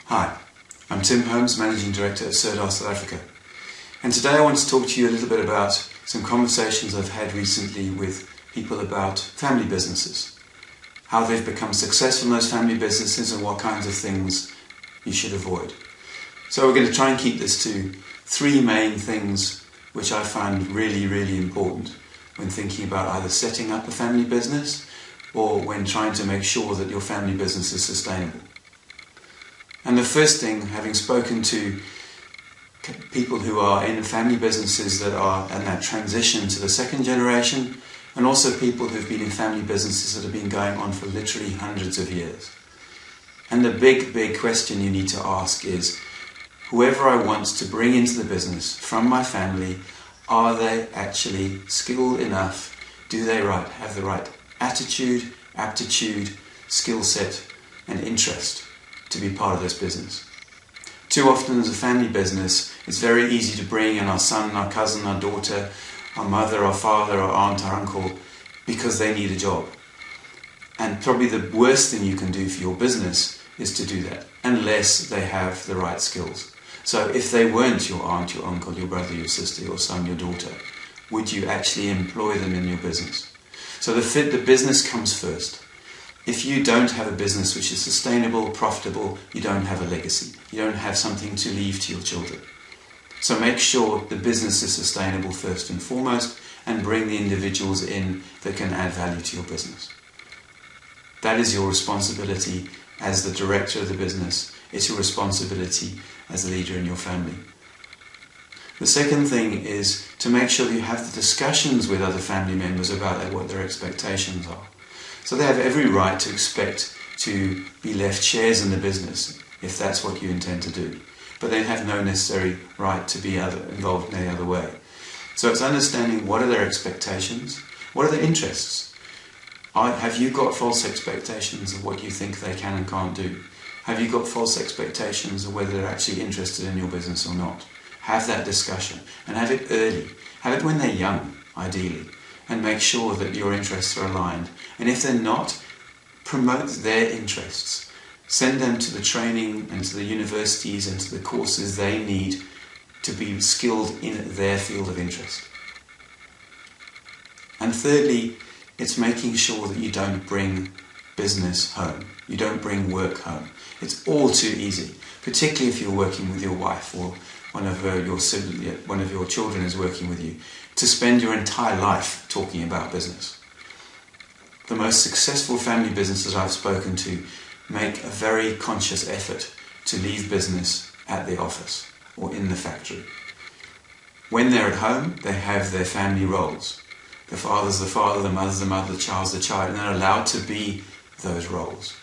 Hi, I'm Tim Holmes, Managing Director at Sirdar, South Africa. And today I want to talk to you a little bit about some conversations I've had recently with people about family businesses, how they've become successful in those family businesses and what kinds of things you should avoid. So we're going to try and keep this to three main things which I find really important when thinking about either setting up a family business or when trying to make sure that your family business is sustainable. And the first thing, having spoken to people who are in family businesses that are in that transition to the second generation, and also people who've been in family businesses that have been going on for literally hundreds of years. And the big question you need to ask is, whoever I want to bring into the business from my family, are they actually skilled enough? Do they have the right attitude, aptitude, skill set and interest to be part of this business? Too often as a family business, it's very easy to bring in our son, our cousin, our daughter, our mother, our father, our aunt, our uncle, because they need a job. And probably the worst thing you can do for your business is to do that, unless they have the right skills. So if they weren't your aunt, your uncle, your brother, your sister, your son, your daughter, would you actually employ them in your business? So the business comes first. If you don't have a business which is sustainable, profitable, you don't have a legacy. You don't have something to leave to your children. So make sure the business is sustainable first and foremost, and bring the individuals in that can add value to your business. That is your responsibility as the director of the business. It's your responsibility as a leader in your family. The second thing is to make sure you have the discussions with other family members about what their expectations are. So they have every right to expect to be left shares in the business if that's what you intend to do. But they have no necessary right to be involved in any other way. So it's understanding what are their expectations, what are their interests. Have you got false expectations of what you think they can and can't do? Have you got false expectations of whether they're actually interested in your business or not? Have that discussion and have it early. Have it when they're young, ideally, and make sure that your interests are aligned. And if they're not, promote their interests. Send them to the training and to the universities and to the courses they need to be skilled in their field of interest. And thirdly, it's making sure that you don't bring business home. You don't bring work home. It's all too easy, particularly if you're working with your wife or one of your children is working with you, to spend your entire life talking about business. The most successful family businesses I've spoken to make a very conscious effort to leave business at the office or in the factory. When they're at home, they have their family roles. The father's the father, the mother's the mother, the child's the child, and they're allowed to be those roles.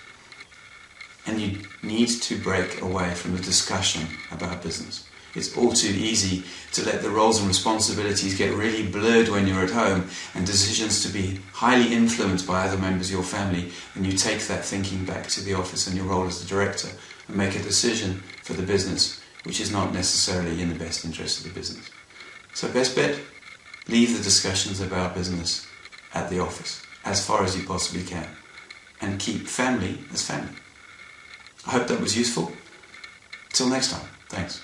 And you need to break away from the discussion about business. It's all too easy to let the roles and responsibilities get really blurred when you're at home and decisions to be highly influenced by other members of your family, and you take that thinking back to the office and your role as the director and make a decision for the business which is not necessarily in the best interest of the business. So best bet, leave the discussions about business at the office as far as you possibly can and keep family as family. I hope that was useful. Till next time, thanks.